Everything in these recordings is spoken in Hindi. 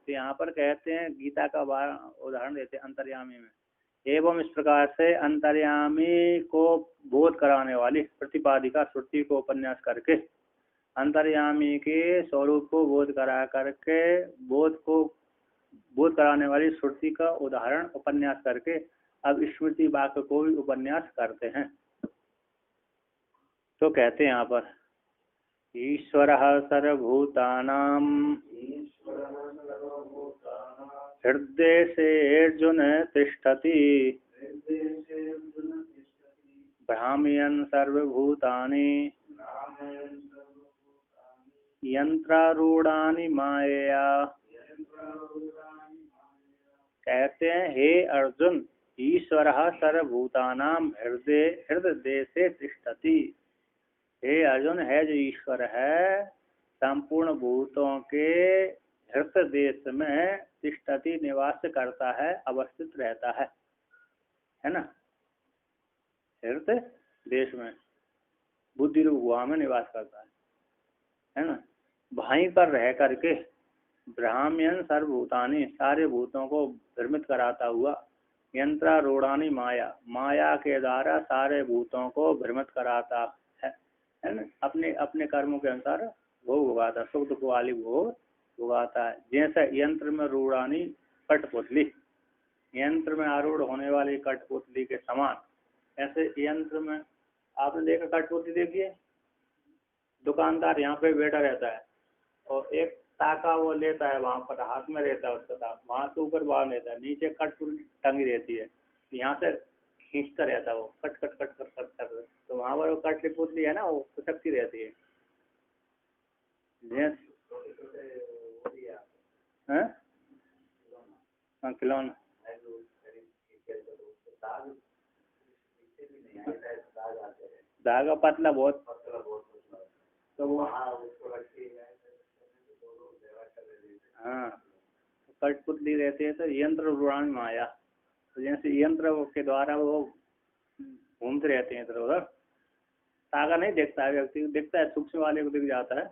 तो यहाँ पर कहते हैं गीता का उदाहरण देते हैं अंतर्यामी में। एवं इस प्रकार से अंतर्यामी को बोध कराने वाली प्रतिपादिका श्रुति को उपन्यास करके अंतर्यामी के स्वरूप को बोध करा करके बोध कराने वाली श्रुति का उदाहरण उपन्यास करके अब स्मृति वाक्य को भी उपन्यास करते हैं। तो कहते हैं यहाँ पर ईश्वरः सर्वभूतानां हृदये अर्जुन तिष्ठति भ्राम्यन् सर्वभूतानि यंत्रारूढ़ानि मायया। कहते हैं हे अर्जुन, ईश्वरः सर्वभूतानां हृदय से तिष्ठति। हे अर्जुन, है जो ईश्वर है संपूर्ण भूतों के हृदय देश में तिष्ठति निवास करता है, अवस्थित रहता है ना। हृदय देश में बुद्धि रूप गुहा में निवास करता है ना। वहीं पर रह करके ब्राह्मण सर्वभूतानि सारे भूतों को भ्रमित कराता हुआ यंत्रारूढ़ानि माया, माया के द्वारा सारे भूतों को भ्रमित कराता है ना। अपने अपने कर्मों के अनुसार भोग भोगाता, सुख दुख वाली भोग भोगाता है। जैसे यंत्र में रूढ़ानी कठपुतली, यंत्र में आरूढ़ होने वाली कठपुतली के समान, ऐसे यंत्र में आपने देखा कठपुतली देखिए, दुकानदार यहाँ पे बैठा रहता है और एक टाका वो लेता है, वहां पर हाथ में रहता है उसका टाका, वहां से ऊपर बाहर लेता है, नीचे कठपुतली टंगी रहती है, यहाँ से खींचता रहता है वो cut cut cut cut cut cut, तो वहां पर वो कठपुतली है ना, वो खिसकती रहती है। खिलौना धागा पतला बहुत, तो वो हाँ कठपुतली रहती है। तो यंत्र रूढ़ानि माया, तो जैसे यंत्र के द्वारा वो घूमते रहते हैं इधर उधर, तागा नहीं देखता है व्यक्ति, दिखता है सूक्ष्म वाले को दिख जाता है,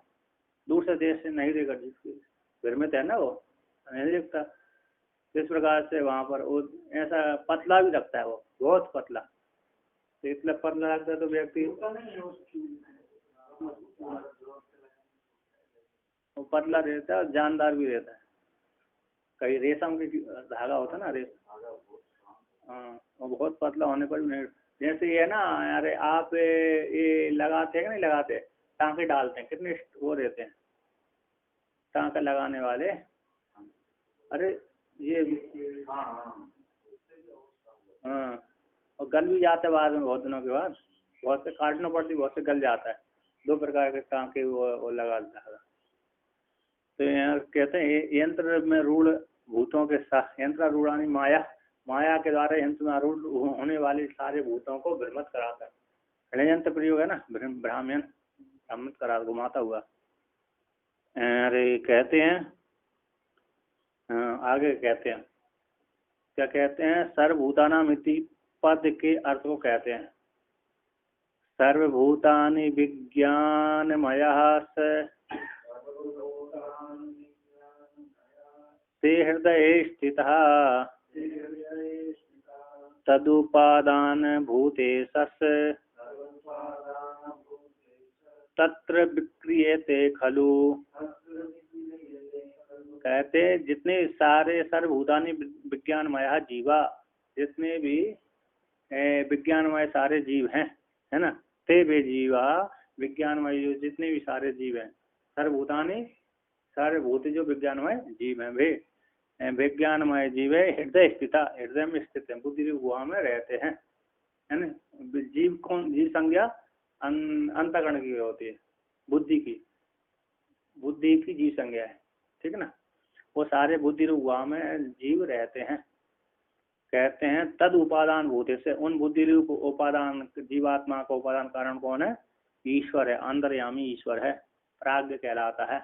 दूर से देश से नहीं देखा, जिसकी भ्रमित है ना वो नहीं दिखता। इस प्रकार से वहां पर वो ऐसा पतला भी लगता है, वो बहुत पतला, तो इसलिए पतला लगता है तो व्यक्ति वो पतला रहता है, जानदार भी रहता है। कहीं रेशम की धागा होता है ना, हाँ, वो बहुत पतला होने पर भी नहीं, जैसे ये ना अरे आप ये लगाते हैं कि नहीं लगाते, टाँके डालते हैं, कितने वो रहते हैं टाँका लगाने वाले, अरे ये हाँ, और गल भी जाता है बाद में, बहुत दिनों के बाद, बहुत से काटना पड़ती, बहुत से गल जाता है, दो प्रकार के टाँके वो लगा देता है। तो यहाँ कहते हैं यंत्र में रूढ़ भूतों के साथ यंत्रारूढ़ानि माया, माया के द्वारा यंत्र में आरूढ़ होने वाले सारे भूतों को भ्रमित कराता है। षड्यंत्र प्रयोग है ना, ब्राह्मण भ्रमित करा घुमाता हुआ। अरे कहते हैं आगे कहते हैं क्या कहते हैं, सर्वभूतानां इति पद के अर्थ को कहते हैं सर्वभूतानि विज्ञानमयः ते हृदये स्थितः तदुपादान भूतेशस् तत्र विक्रियते खलु। कहते जितने सारे सर्वभूतानि विज्ञानमय जीवा, जितने भी विज्ञानमय सारे जीव हैं, है ना, ते वे जीवा विज्ञानमय जितने भी सारे जीव हैं, सर्वभूतानि सारे भूत जो विज्ञानमय जीव हैं, वे विज्ञानमय जीव है, हृदय स्थित, हृदय में स्थित है, बुद्धि की गुहा में रहते हैं, है ना। जीव कौन, जीव संज्ञा अंतःकरण की होती है, बुद्धि की जीव संज्ञा है, ठीक है ना। वो सारे बुद्धि रूप गुहा में जीव रहते हैं। कहते हैं तद उपादान भूते से, उन बुद्धि रूप उपादान जीवात्मा का उपादान कारण कौन है, ईश्वर है, अंतर्यामी ईश्वर है, प्राज्ञ कहलाता है,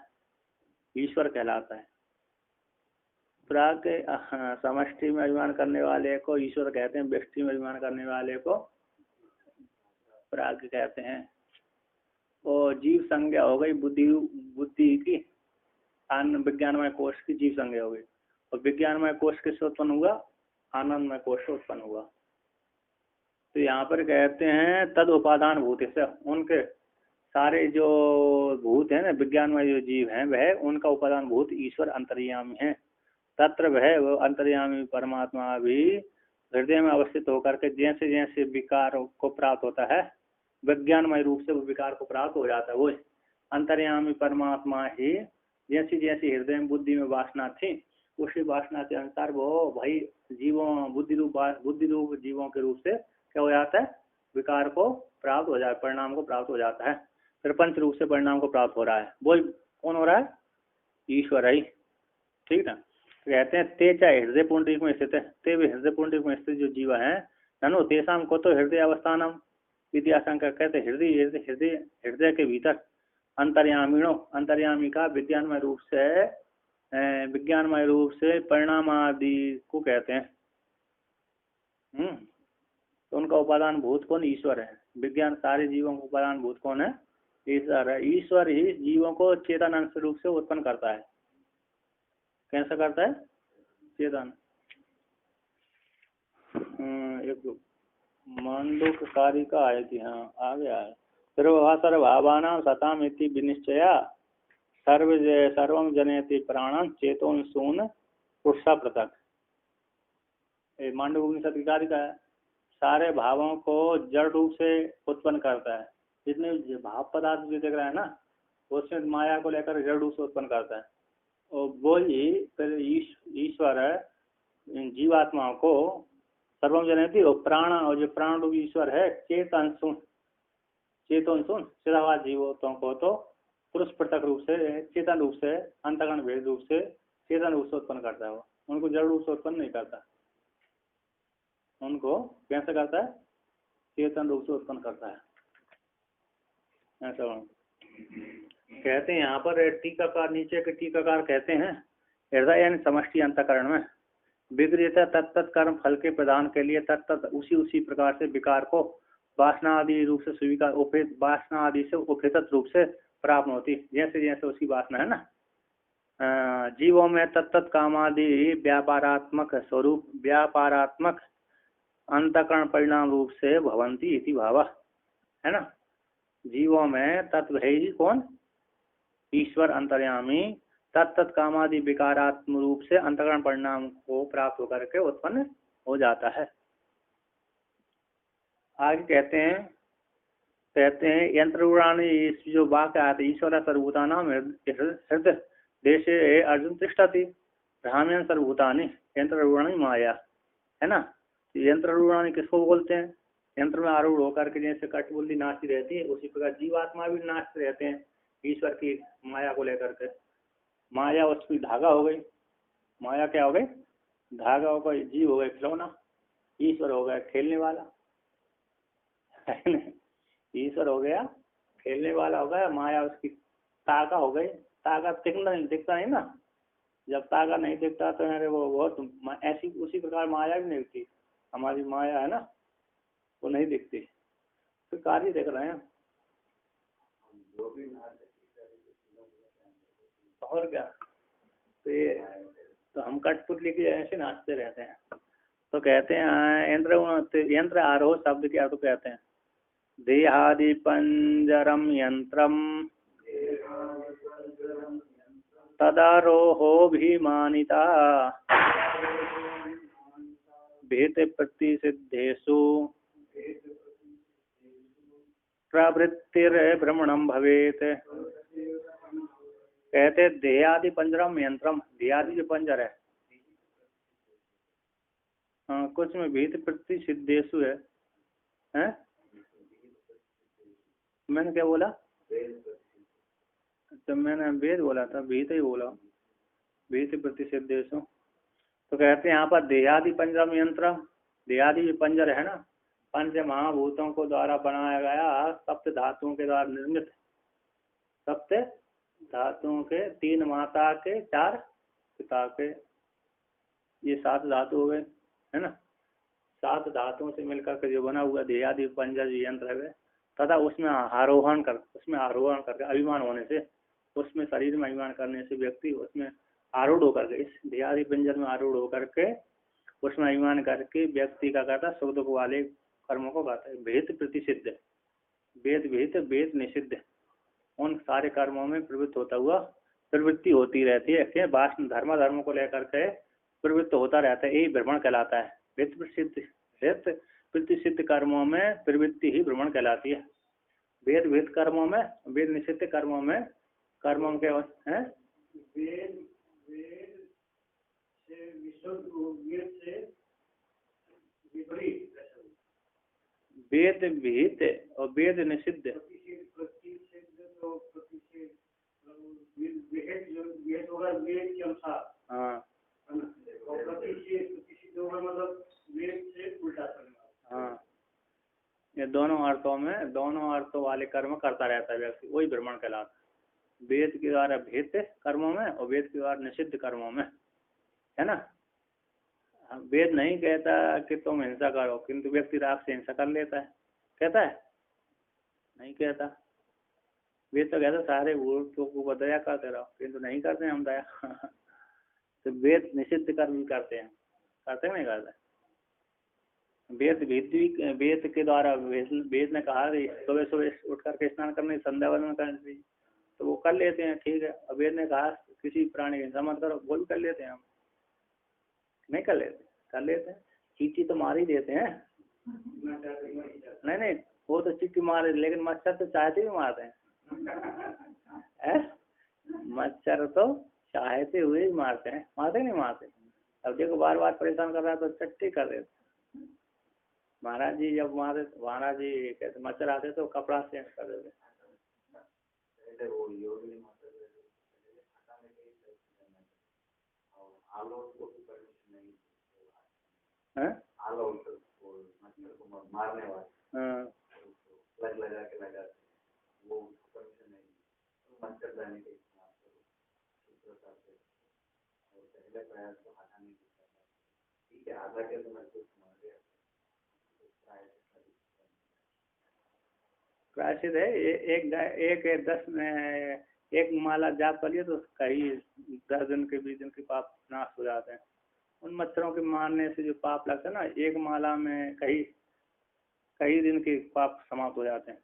ईश्वर कहलाता है। प्राज्ञ समष्टि में अभिमान करने वाले को ईश्वर कहते हैं, व्यष्टि में अभिमान करने वाले को प्राज्ञ कहते हैं। और जीव संज्ञा हो गई बुद्धि की, विज्ञानमय कोश की जीव संज्ञा हो गई, और विज्ञानमय कोश किससे उत्पन्न हुआ? आनंदमय कोश से उत्पन्न हुआ। तो यहाँ पर कहते हैं तद उपादान भूत से, उनके सारे जो भूत है ना, विज्ञानमय जो जीव हैं, वह उनका उपादान भूत ईश्वर अंतर्यामी है। तत्र वह वो अंतर्यामी परमात्मा भी हृदय में अवस्थित होकर के जैसे जैसे विकार को प्राप्त होता है, विज्ञानमय रूप से वो विकार को प्राप्त हो जाता है। वो अंतर्यामी परमात्मा ही जैसी जैसी हृदय में बुद्धि में वासना थी, उसी वासना के अनुसार वो भाई जीवों बुद्धि रूप जीवों के रूप से क्या हो जाता है? विकार को प्राप्त हो जाता है, परिणाम को प्राप्त हो जाता है। प्रपंच रूप से परिणाम को प्राप्त हो रहा है। वो कौन हो रहा है? ईश्वर ही। ठीक ना। कहते हैं ते चाहे हृदय पुंडरीक में स्थित है, ते भी हृदय पुंडरीक में स्थित जो जीव है, ननो तेसाम को तो हृदय अवस्थानम विद्याशंकर कहते हृदय हृदय हृदय के भीतर अंतर्यामीणो, अंतर्यामी का विज्ञानमय रूप से परिणाम आदि को कहते हैं। तो उनका उपादान भूत कौन? ईश्वर है। विज्ञान सारे जीवों का उपादान भूत कौन है? ईश्वर है। ईश्वर ही जीवों को चेतन अंश रूप से उत्पन्न करता है। कैसा करता है? चेतन। एक मांडुक कारिका आई थी, हाँ आ गया है। सर्वभावानां सताम इति विनिश्चया सर्वं जनयति प्राणं चेतोंसून पुरुषा पृथक। मांडुक उपनिषद की कारिका है। सारे भावों को जड़ रूप से उत्पन्न करता है। जितने भाव पदार्थ जो दिख रहा है ना, उसमें माया को लेकर जड़ रूप से उत्पन्न करता है। और वो ही फिर ईश्वर जीवात्माओं को सर्वम जनयति, और प्राण, और जो प्राण रूप ईश्वर है चेतन चिदाभास जीवों को तो पुरुष पृथक रूप से, चेतन रूप से, अंतःकरण भेद रूप से, चेतन रूप से उत्पन्न करता है। वो उनको जड़ रूप से उत्पन्न नहीं करता। उनको कैसे करता है? चेतन रूप से उत्पन्न करता है। ऐसा कहते हैं। यहाँ पर टीकाकार, नीचे के टीकाकार कहते हैं हृदय यानी समष्टि अंतःकरण में विक्रियता तत्त कर्म फल के प्रदान के लिए तत्त उसी प्रकार से विकार को वासना आदि रूप से स्वीकार, वासना आदि से उपहित रूप से प्राप्त होती, जैसे जैसे उसकी वासना है ना। जीवों में तत्त कामादि व्यापारात्मक स्वरूप, व्यापारात्मक अंतःकरण परिणाम रूप से भवंती इति भाव है ना। जीवों में तत्व है ही कौन? ईश्वर अंतर्यामी तत्त कामादि विकारात्मक रूप से अंतःकरण परिणाम को प्राप्त होकर के उत्पन्न हो जाता है। आगे कहते हैं यंत्र उड़ानी, जो वाक्य आते ईश्वर सर्वभूतानां हृदय देशे अर्जुन तिष्ठति भ्राम्यन सर्वभूतानि यंत्र उड़ानी माया है ना। यंत्र उड़ानी किसको बोलते हैं? यंत्र में आरूढ़ होकर के जैसे कठपुतली नाचती रहती है, उसी प्रकार जीवात्मा भी नाचते रहते हैं ईश्वर की माया को लेकर के। माया उसकी धागा हो गई। माया क्या हो गई? धागा हो गई। जीव हो गए खिलौना, ईश्वर हो गया खेलने वाला। ईश्वर हो गया खेलने वाला, हो गया माया उसकी ताका हो गई। ताका दिखता नहीं ना। जब ताका नहीं दिखता तो यार वो बहुत ऐसी उसी प्रकार माया भी नहीं दिखती। हमारी माया है ना, वो नहीं दिखती। तो कार्य देख रहे हैं और क्या। तो ये तो हम कठपुतली की ऐसे नाचते रहते हैं। तो कहते हैं यंत्र आरोह शब्द के अर्थ कहते हैं देहादि पंजरम यंत्रम तदारोहोऽभिमानिता भेद प्रतिसिद्धेषु प्रवृत्तिर्भ्रमणं भवेत्। कहते देहादि पंजरम यंत्रम, देहादि जो पंजर है, हाँ कुछ में भेद प्रतिसिद्धेषु है। हैं? मैंने क्या बोला? तो मैंने वेद बोला था, भीत ही बोला, भीत प्रतिसिद्धेषु। तो कहते हैं यहाँ पर देहादि पंजरम यंत्र, देहादि जो पंजर है ना, पंच महाभूतों को द्वारा बनाया गया, सप्त धातुओं के द्वारा निर्मित, सप्त धातुओं के, 3 माता के 4 पिता के, ये 7 धातु हो गए है ना। 7 धातुओं से मिलकर के जो बना हुआ देहादि पंजर यंत्र है, तथा उसमें आरोहण करके अभिमान होने से उसमें शरीर में अभिमान करने से व्यक्ति उसमें आरूढ़ होकर के, इस देहादि पिंजर में आरूढ़ होकर के उसमें अभिमान करके व्यक्ति का कहता सुख दुख वाले कर्मों को कहता है भेद प्रतिषिद्ध, वेद विहित वेद निषिद्ध, उन सारे कर्मों में प्रवृत्त होता हुआ प्रवृत्ति होती रहती है। वासना धर्म को लेकर के प्रवृत्त होता रहता है, यही भ्रमण कहलाता है। वेद प्रतिषिद्ध कर्मों में प्रवृत्ति ही भ्रमण कहलाती है। वेद विहित कर्मों में, वेद निषिद्ध कर्मों में, कर्मों के हैं वेद विहित और वेद निषिद्ध, हाँ हाँ, ये दोनों अर्थों वाले कर्म करता रहता है व्यक्ति, वही भ्रमण कहलाता है। वेद के द्वारा विहित कर्मों में और वेद के द्वारा निषिद्ध कर्मों में, है ना। वेद नहीं कहता कि तुम हिंसा करो, किंतु व्यक्ति राग से हिंसा कर लेता है, कहता है नहीं कहता। वेद तो कहता सारे भूतों को दया करते रहो, किंतु नहीं करते हम दया तो वेद निषिद्ध कर्म भी करते हैं नहीं करते। वेद के द्वारा वेद ने कहा सुबह सुबह उठ करके स्नान करने, संध्या वंदन करने, तो वो कर लेते हैं, ठीक है। अब वेद ने कहा किसी प्राणी की हिंसा मत करो, वो भी कर लेते हैं हम, नहीं कर लेते, कर लेते हैं। चींटी तो मार ही देते हैं, नहीं वो तो चींटी मार, लेकिन मच्छर तो चाहते भी मारते हैं मच्छर तो चाहते हुए ही मारते हैं, मारते नहीं मारते। अब देखो बार बार परेशान कर रहा है तो चट्टी कर देते। महाराज जी जब महाराज जी कहते मच्छर आते तो कपड़ा चेंज कर देते। प्रायश्चित है एक माला जाप कर लिया तो कहीं 10 दिन के 20 दिन के पाप नाश हो जाते हैं। उन मच्छरों के मारने से जो पाप लगता है ना, एक माला में कई दिन के पाप समाप्त हो जाते हैं।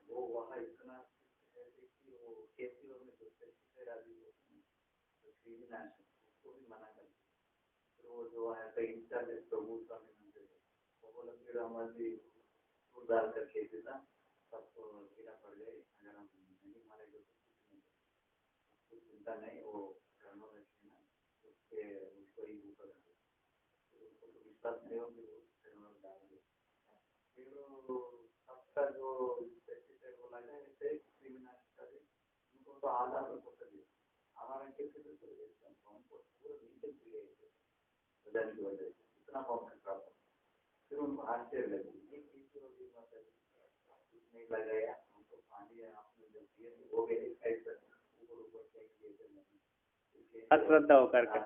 अश्रद्धा होकर के,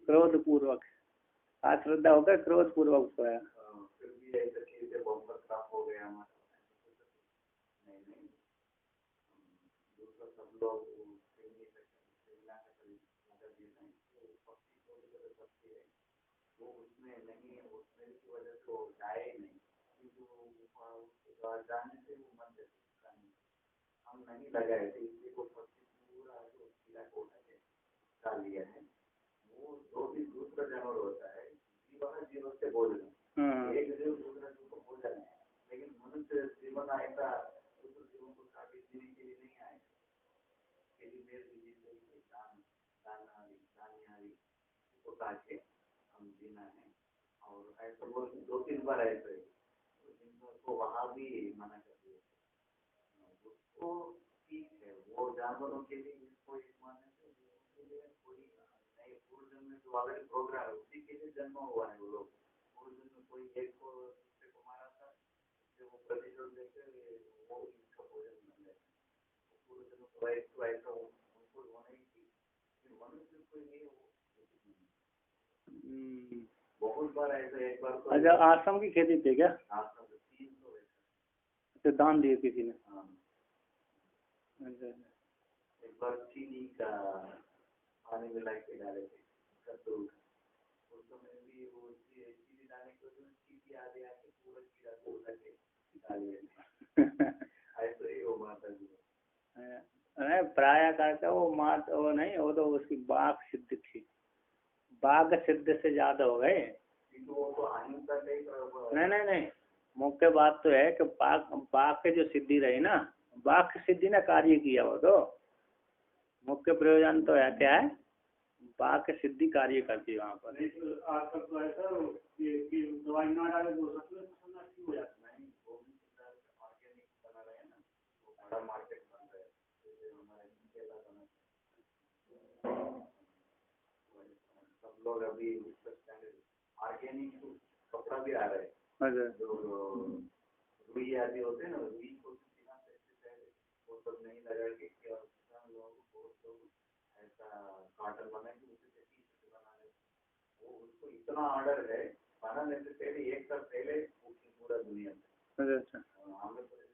क्रोध पूर्वक, अश्रद्धा होकर क्रोध पूर्वक सोया। अच्छा, आश्रम की खेती थी क्या? तो दान दिए किसी ने? चीनी का पानी मिला के डाले थे कद्दू उसमें भी वो चीनी डालने को जो चीनी आगे आके पूरा कीड़ा को उठा के डाल देते ऐसे ही वो माता जी अरे प्राय करके वो मात वो नहीं, वो तो उसकी बाघ सिद्ध थी, बाघ सिद्ध से ज्यादा हो गए। नहीं नहीं नहीं, मुख्य बात तो है कि बाघ बाघ के जो सिद्धि रही ना, बाघ की सिद्धि ने कार्य किया, वो तो मुख्य प्रयोजन तो है क्या है, बाघ की सिद्धि कार्य करती है वहाँ पर। आजकल तो ऐसा दवाई ना डाले तो हो जाता है। सब लोग अभी ऑर्गेनिक कपड़ा भी आ रहा है, जो रुई आदि होते हैं ना, रुई को वो सब नहीं लगा के और किसान लोगों को बहुत लोग ऐसा कॉटन बना के उसे टी शर्ट बना रहे, वो उसको इतना ऑर्डर है बनाने से पहले एक साल पहले पूरा दुनिया में। अच्छा आंध्र प्रदेश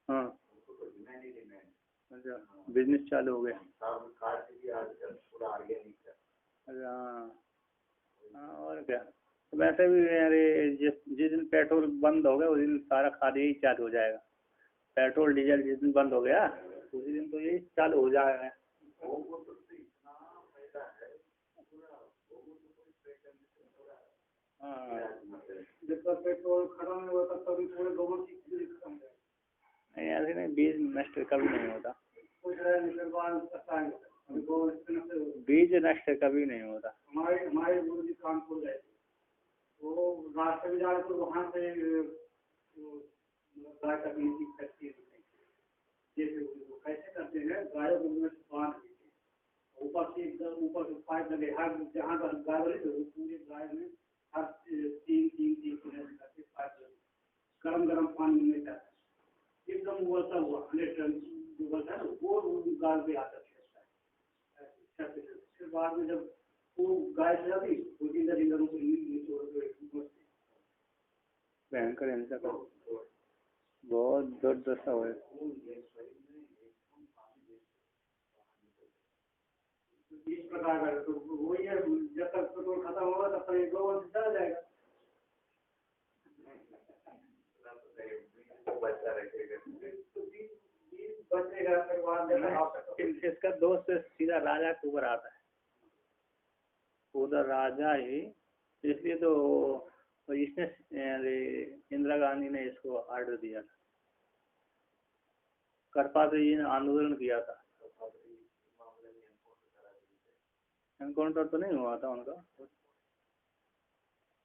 उनको तो डिमांड ही डिमांड। अच्छा बिजनेस चालू हो गया, सब खाद भी आजकल पूरा ऑर्गेनिक है। अच्छा हाँ और क्या, वैसे भी अरे जिस दिन पेट्रोल बंद हो गया उस दिन सारा खाद यही चालू हो जाएगा, पेट्रोल डीजल जिस दिन बंद हो गया उसी दिन तो यही चालू हो जाएगा। हाँ जब तक पेट्रोल खत्म नहीं होता तभी पूरे गोबर की खत्म नहीं, ऐसे नहीं, बीज नष्ट कभी नहीं होता, बीज नष्ट कभी नहीं होता। हमारे गुरु जी कानपुर गए, वो रास्ते में जा रहे तो वहाँ से गाय तकनीकी फैक्ट्री जैसे कैसे करते हैं, गायों को बांध देते ऊपर से, एकदम ऊपर से पाइप लगे, हर जहाँ गाय बनी वो पूरे गाय में हर तीन तीन तीन करके पाइप लगे, गर्म गर्म पानी में जाता है, एकदम उबलता हुआ 100 टन उबलता है वो गाय पे आता है। फिर बाद में जब वो गाय से जाती तो इधर इधर भयंकर हिंसा का बहुत दुर्दशा हुआ। इस प्रकार का तो वही है, जब तक पेट्रोल खत्म होगा तब तक एक 2 वर्ष चला जाएगा। इसका दोस्त सीधा राजा के ऊपर आता है, उधर राजा ही, इसलिए तो इसने इंदिरा गांधी ने इसको आर्डर दिया था, करपात्री जी ने आंदोलन किया था, एनकाउंटर तो नहीं हुआ था उनका,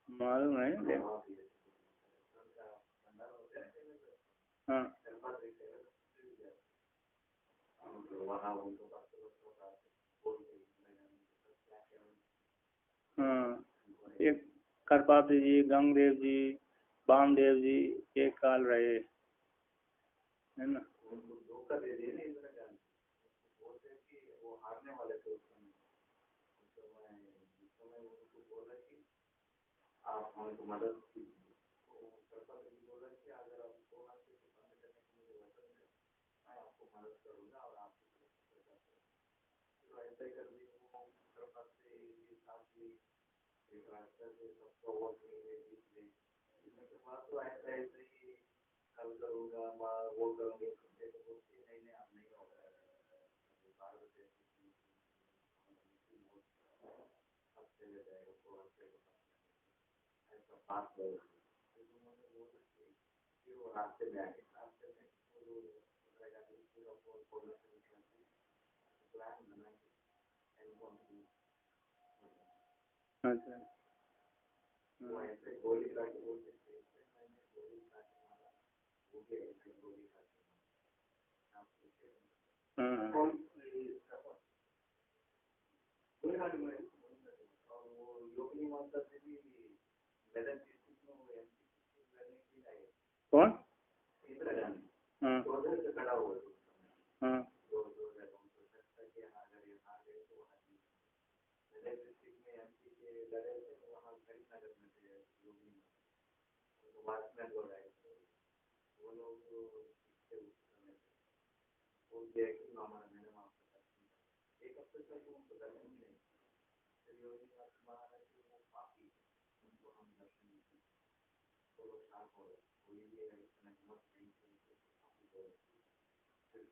मालूम है। हाँ हाँ, एक करपात्री जी, गंगदेव जी, वामदेव जी एक काल रहे है ना। आप हमको मदद आपको मदद करूँगा और आप ऐसा ही कर दी एक रास्ता से सबको वोट के बाद तो ऐसा ऐसे ही कल करूँगा वो करूँगे नहीं नहीं आप नहीं होगा भारत देश हफ्ते में जाएगा 2 हफ्ते ऐसा 5 लोग वो रास्ते में आगे रास्ते में प्लान बना अच्छा वो ऐसे गोली का बोलते गोली का वो भी ऐसे गोली और वो योगी माता से भी मेडल कौन इंदिरा गांधी से खड़ा हुआ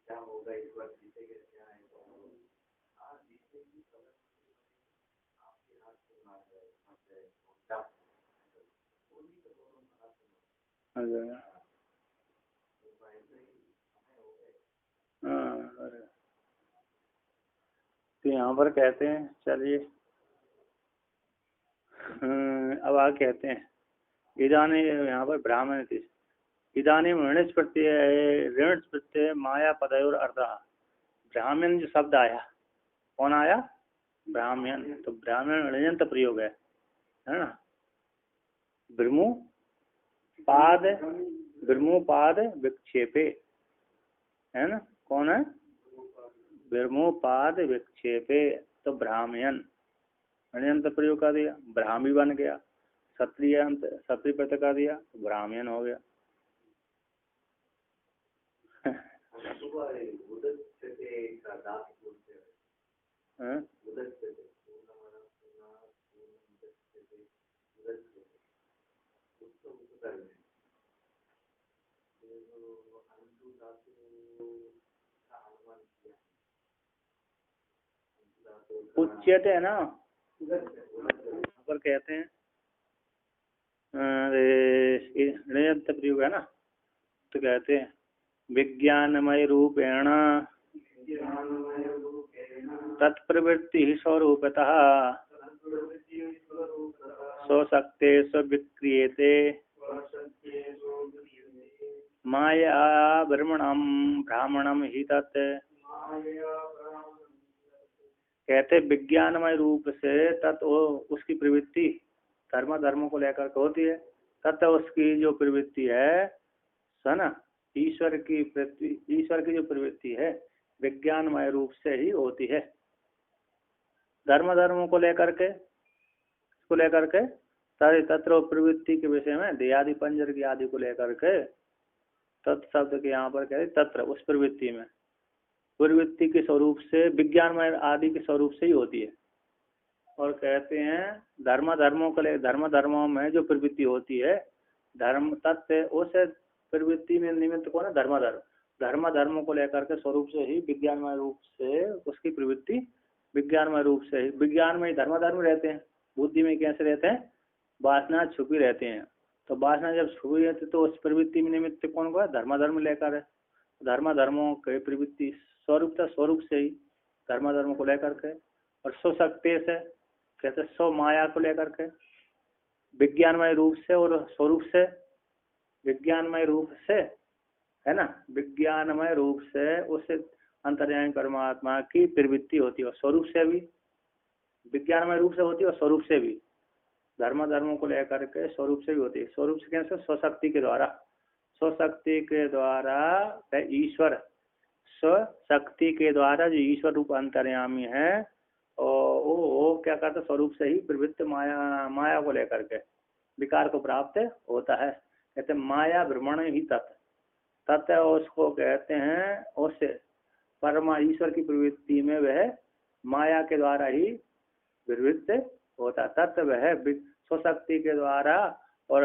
क्या होगा इस बार जीतेंगे क्या है तो हाँ जीतेगी आपके हाथ से मार जाए तो यहाँ पर कहते हैं, चलिए अब आगे कहते हैं इदानी, यहाँ पर ब्राह्मण थी इदानी ऋणच प्रत्यय माया पदयोर अर्थ। ब्राह्मण जो शब्द आया, कौन आया? ब्राह्मण। तो ब्राह्मण ऋणंत प्रयोग है ना। ब्रह्मोपाद विक्षेपे है ना, कौन है? ब्रह्मोपाद विक्षेपे। तो ब्राह्मण ऋणंत प्रयोग कर दिया, ब्राह्मी बन गया। क्षत्रिय प्रत्यय कर दिया, ब्राह्मण हो गया। उच्चते है ना, पर कहते हैं ऋणंत प्रयोग है ना। तो कहते हैं विज्ञानमय रूपेण तत्प्रवृत्ति स्वरूपतः स्वशक्ते स्विक्रियते माया ब्राह्मणम ही तत्। कहते विज्ञानमय रूप से तत् उसकी प्रवृत्ति धर्म को लेकर के होती है। तत् उसकी जो प्रवृत्ति है ना, ईश्वर की जो प्रवृत्ति है विज्ञानमय रूप से ही होती है। धर्मों को लेकर के तत्र प्रवृत्ति के विषय में देयादि पंजर की आदि को लेकर के तत्शब्द के यहाँ पर कहते तत्र उस प्रवृत्ति में, प्रवृत्ति के स्वरूप से विज्ञानमय आदि के स्वरूप से ही होती है। और कहते हैं धर्मों में जो प्रवृत्ति होती है धर्म तत्व उस प्रवृत्ति में निमित्त कौन है? धर्मों को लेकर के स्वरूप से ही विज्ञानमय रूप से उसकी प्रवृत्ति विज्ञानमय रूप से ही, विज्ञान में ही धर्म रहते हैं। बुद्धि में कैसे रहते हैं? वासना छुपी रहते हैं। तो वासना जब छुपी रहती तो उस प्रवृत्ति में निमित्त कौन को है? धर्म लेकर है। धर्मों के प्रवृत्ति स्वरूप से ही धर्म को लेकर के, और स्वशक्ति से कहते स्व माया को लेकर के विज्ञानमय रूप से और स्वरूप से, विज्ञानमय रूप से है ना, विज्ञानमय रूप से उस अंतर्यामी परमात्मा की प्रवृत्ति होती है। और स्वरूप से भी विज्ञानमय रूप से होती है और स्वरूप से भी धर्मों को लेकर के स्वरूप से भी होती है। स्वरूप से कैसे? स्वशक्ति के द्वारा ईश्वर, स्वशक्ति के द्वारा जो ईश्वर रूप अंतर्यामी है और वो क्या करता है? स्वरूप से ही प्रवृत्त माया को लेकर के विकार को प्राप्त होता है। कहते हैं माया भ्रमण ही तत् उसको कहते हैं, उससे परमा ईश्वर की प्रवृत्ति में वह माया के द्वारा ही प्रवृत्त होता। तत्व वह स्वशक्ति के द्वारा और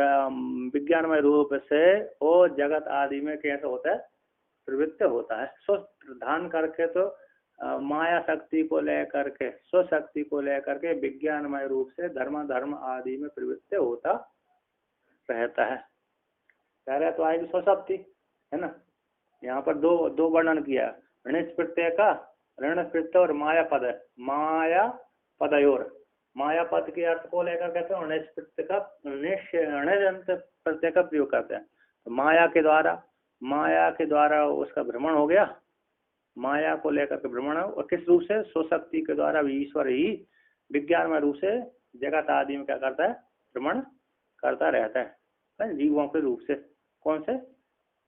विज्ञानमय रूप से वो जगत आदि में कैसे होता है? प्रवृत्त होता है। प्रधान करके तो माया शक्ति को लेकर के, स्वशक्ति को लेकर के विज्ञानमय रूप से धर्म आदि में प्रवृत्त होता रहता है। कह रहे तो आएगी स्वशक्ति है ना। यहाँ पर दो वर्णन किया, ऋण प्रत्यय का, ऋण प्रत्यय और माया पदयोर। माया पद के अर्थ को लेकर कहते हैं ऋण प्रत्यय का प्रत्यय का प्रयोग करते हैं। तो माया के द्वारा उसका भ्रमण हो गया, माया को लेकर के भ्रमण हो। और किस रूप से? स्वशक्ति के द्वारा ईश्वर ही विज्ञानमय रूप से जगत आदि में क्या करता है? भ्रमण करता रहता है जीवों के रूप से। कौन से?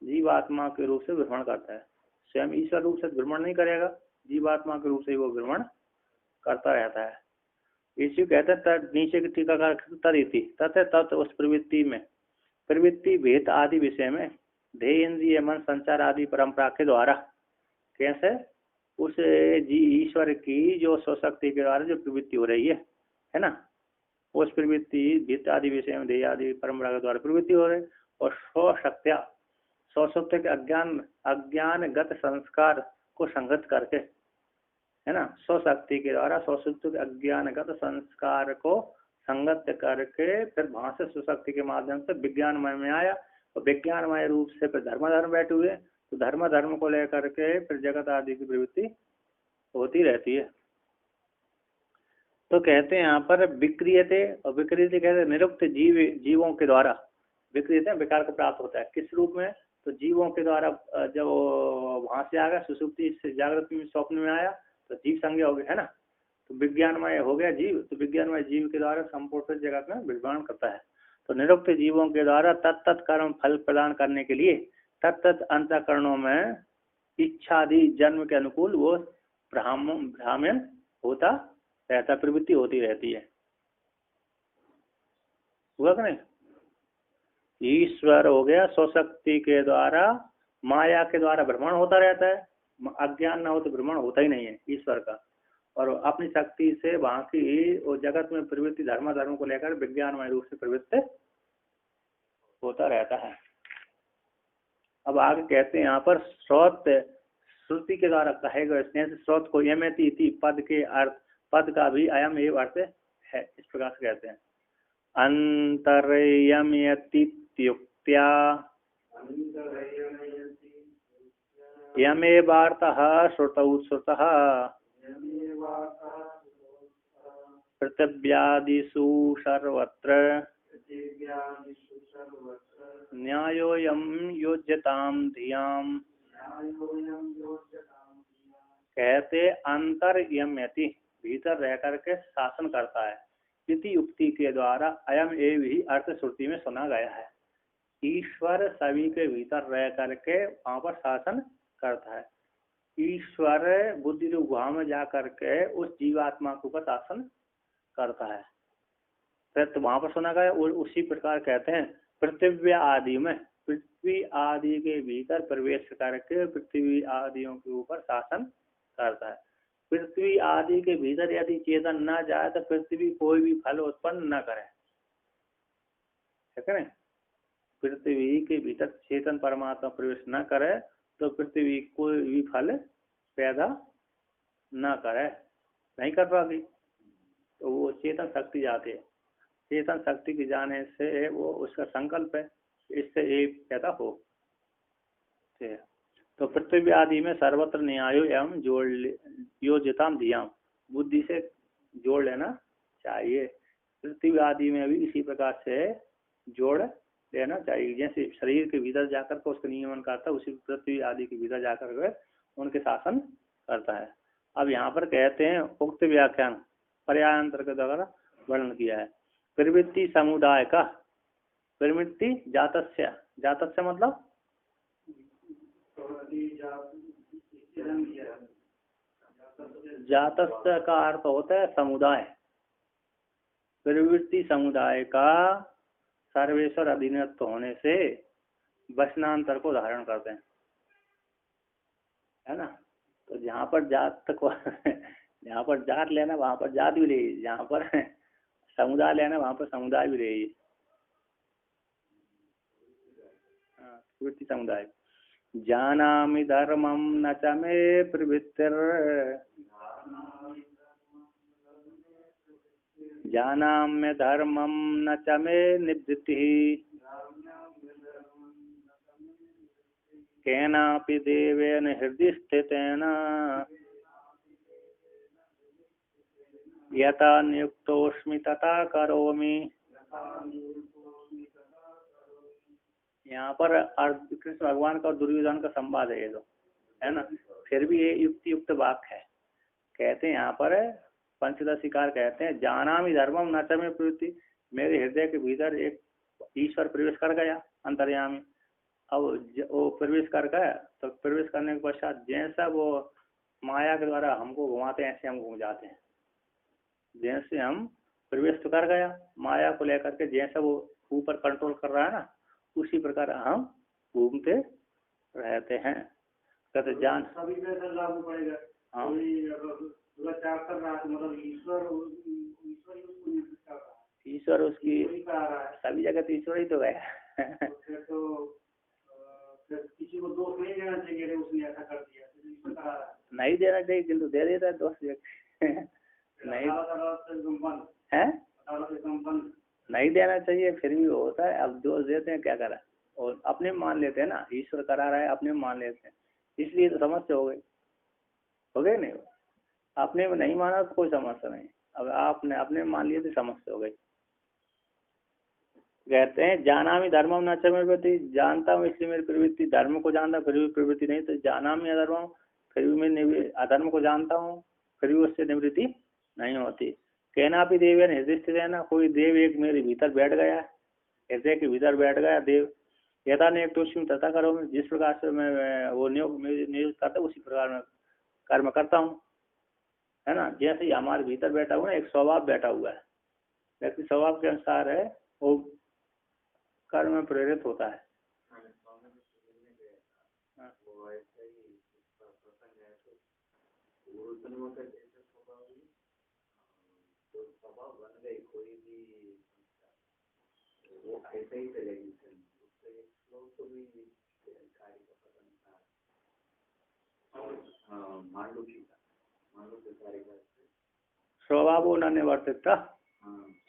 जीवात्मा के रूप से भ्रमण करता है। स्वयं ईश्वर रूप से भ्रमण नहीं करेगा, जीवात्मा के रूप से वो भ्रमण करता रहता है। इसी कहते हैं नीचे की टीकाकार तत् उस प्रवृत्ति में, प्रवृत्ति भेद आदि विषय में ध्येय इंद्रिय मन संचार आदि परंपरा के द्वारा कैसे? उस ईश्वर की जो स्वशक्ति के द्वारा जो प्रवृत्ति हो रही है ना, उस प्रवृत्ति भित्त आदि विषय में देह आदि परंपरा के द्वारा प्रवृत्ति हो रही, और स्वशक्त्या स्वशक्ति के अज्ञानगत संस्कार को संगत करके, है ना, स्वशक्ति के द्वारा स्वशक्ति के अज्ञानगत संस्कार को संगत करके फिर वहां से स्वशक्ति के माध्यम से विज्ञानमय में आया, और विज्ञानमय रूप से फिर धर्म बैठे हुए, तो धर्म को लेकर के फिर जगत आदि की प्रवृत्ति होती रहती है। तो कहते हैं यहाँ पर विक्रियते, और विक्रियते कहते हैं निरुक्त जीवों के द्वारा, विक्रियते विकार को प्राप्त होता है किस रूप में? तो जीवों के द्वारा जब वहां से आ गया सुषुप्ति से जागृत में स्वप्न में आया तो जीव संज्ञा हो गया, है ना, तो विज्ञानमय हो गया जीव, तो विज्ञानमय जीव के द्वारा संपूर्ण जगत में विज्ञान करता है। तो निरुक्त जीवों के द्वारा तत्त कर्म फल प्रदान करने के लिए तत्त अंतःकरणों में इच्छादि जन्म के अनुकूल वो भ्राम्यन होता रहता, प्रवृत्ति होती रहती है। हुआ कि नहीं? ईश्वर हो गया स्वशक्ति के द्वारा माया के द्वारा भ्रमण होता रहता है, अज्ञान न हो तो भ्रमण होता ही नहीं है ईश्वर का, और अपनी शक्ति से वहां की वो जगत में प्रवृत्ति धर्म को लेकर विज्ञानमय रूप से प्रवृत्त होता रहता है। अब आगे कहते हैं यहाँ पर स्रोत श्रुति के द्वारा कहे गए स्नेह स्रोत को यमेति इति पद के अर्थ, पद का भी अयम एव अर्थ है, इस प्रकार से कहते हैं। अंतर्यमयतित्युक्त्या यमेवार्थः श्रुतौ श्रुतः पृथिव्यादिषु सर्वत्र न्यायोऽयं योज्यतां धियाम्। कहते अंतर्यम्यति भीतर रह करके शासन करता है, इति युक्ति के द्वारा अयम एव ही अर्थ श्रुति में सुना गया है। ईश्वर सभी के भीतर रह करके वहां पर शासन करता है। ईश्वर बुद्धि रूप गुहा में जा करके उस जीवात्मा के ऊपर शासन करता है, फिर तो वहां पर सुना गया। और उसी प्रकार कहते हैं पृथ्वी आदि में, पृथ्वी आदि के भीतर प्रवेश करके पृथ्वी आदियों के ऊपर शासन करता है। पृथ्वी आदि के भीतर यदि चेतन न जाए तो पृथ्वी कोई भी फल उत्पन्न न करे, है ना। पृथ्वी के भीतर चेतन परमात्मा प्रवेश न करे तो पृथ्वी कोई भी फल पैदा न करे, नहीं कर पाती। तो वो चेतन शक्ति जाती है, चेतन शक्ति के जाने से वो उसका संकल्प है, इससे एक पैदा हो। तो पृथ्वी आदि में सर्वत्र न्यायो एवं जोड़ योज्यताम धियाम, बुद्धि से जोड़ लेना चाहिए। पृथ्वी आदि में भी इसी प्रकार से जोड़ लेना चाहिए। जैसे शरीर के भीतर जाकर के उसका नियमन करता है, उसी पृथ्वी आदि के भीतर जाकर के उनके शासन करता है। अब यहाँ पर कहते हैं उक्त व्याख्यान पर्यायांतर के द्वारा वर्णन किया है। प्रवृत्ति समुदाय का, प्रवृत्ति जातस्य, जातस्य मतलब जातस्य का अर्थ होता है समुदाय। प्रवृत्ति समुदाय का सर्वेश्वर अधीनस्थ होने से वचनांतर को धारण करते हैं, है ना। तो जहाँ पर जात को जहाँ पर जात लेना वहाँ पर जात भी रहेगी, जहाँ पर समुदाय लेना वहाँ पर समुदाय भी रहेगी। प्रवृत्ति समुदाय। जानामि धर्मं न च मे प्रवृत्तिर्, जानाम्य धर्मं न च मे निवृत्तिः, केनापि देवेन हृदि स्थितेन यथा नियुक्तोऽस्मि तथा करोमि। यहाँ पर कृष्ण भगवान का दुर्योधन का संवाद है ये, तो है ना, फिर भी ये युक्त वाक्य है। कहते हैं यहाँ पर पंचदशिकार कहते हैं जानामि धर्मम न च मे प्रवृत्ति, मेरे हृदय के भीतर एक ईश्वर प्रवेश कर गया अंतर्यामी। अब वो प्रवेश कर गया तो प्रवेश करने के पश्चात जैसा वो माया के द्वारा हमको घुमाते हैं ऐसे हम घूम जाते हैं। जैसे हम प्रवेश तो कर गया माया को लेकर के, जैसा वो ऊपर कंट्रोल कर रहा है ना, उसी प्रकार हम घूमते रहते हैं। कहते जान सभी पे असर लागू पड़ेगा। हाँ कोई दुराचार कर रहा है तो मतलब ईश्वर ईश्वर ही उसको नियंत्रित कर रहा है, ईश्वर उसकी ईश्वर ही करा रहा है। सभी जगह तो ईश्वर ही तो है। फिर किसी को दोष नहीं देना चाहिए कि उसने ऐसा कर दिया, ईश्वर करा रहा है। नहीं देना चाहिए किंतु दे देता है दोष नहीं है, नहीं देना चाहिए फिर भी होता है। अब दोष देते हैं क्या करा, और अपने मान लेते हैं ना, ईश्वर करा रहा है अपने मान लेते हैं, इसलिए तो समस्या हो गई नहीं। अपने में नहीं माना तो कोई समस्या नहीं, अब आपने अपने मान लिए तो समस्या हो गई। कहते हैं जाना भी धर्म न च मेरी प्रवृत्ति, जानता हूँ इसलिए मेरी प्रवृत्ति, धर्म को जानता फिर भी प्रवृत्ति नहीं, तो जाना भी अधर्म फिर भी मैं अधर्म को जानता हूँ फिर भी उससे निवृत्ति नहीं होती। कहना भी देव हृदय स्थित है ना, कोई देव एक मेरे भीतर बैठ गया, हृदय के भीतर बैठ गया देव। यथा ने एक तो तथा करो, जिस प्रकार से मैं वो नियुक्त करता उसी प्रकार में कर्म करता हूँ, है ना। जैसे ही हमारे भीतर बैठा हुआ है एक स्वभाव बैठा हुआ है, व्यक्ति स्वभाव के अनुसार है वो कर्म में प्रेरित होता है। वो ऐसे ही चलेगी, स्वभाव न निवर्तित,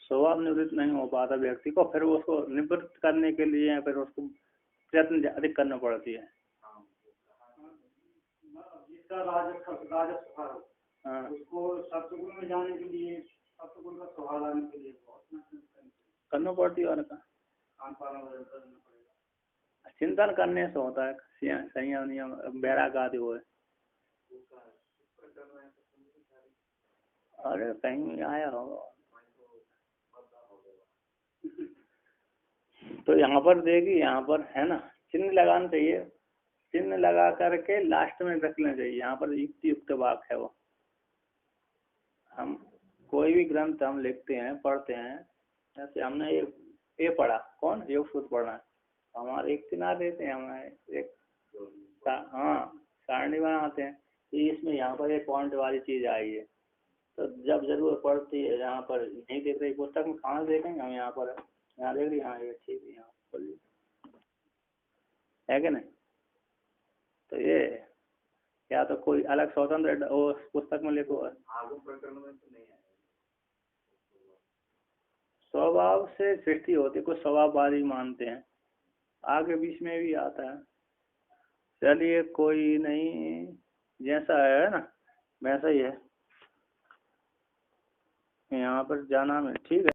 स्वभाव निवृत्त नहीं हो पाता व्यक्ति को, फिर उसको निवृत्त करने के लिए फिर उसको प्रयत्न अधिक करना पड़ती है। जिसका राजस्व उसको सत्गुण में जाने के लिए, सत्गुण का स्वभाव लाने के लिए बहुत करना पड़ती है। और चिंतन करने से होता है, संयम नियम बैराग आदि वो है। अरे कहीं आया होगा तो यहाँ पर देखिए, यहाँ पर है ना चिन्ह लगाना चाहिए, चिन्ह लगा करके लास्ट में रखना चाहिए। यहाँ पर युक्त युक्त वाक है वो। हम कोई भी ग्रंथ हम लिखते हैं पढ़ते हैं, जैसे हमने ये पढ़ा, कौन योग सूत्र पढ़ना है, हमारे एक किनार देते हैं, हमें एक हाँ सारणी बनाते हैं कि इसमें यहाँ पर एक पॉइंट वाली चीज आई है, तो जब जरूरत पड़ती है यहाँ पर नहीं देख रही पुस्तक में, कहाँ देखेंगे हम, यहाँ पर यहाँ देख रही, हाँ ये ठीक है, यहाँ बोलिए है कि नहीं। तो ये या तो कोई अलग स्वतंत्र पुस्तक में लिखो। स्वभाव से सृष्टि होती, कुछ स्वभाववादी मानते हैं, आगे बीच में भी आता है। चलिए कोई नहीं, जैसा है ना वैसा ही है, यहाँ पर जाना में ठीक है।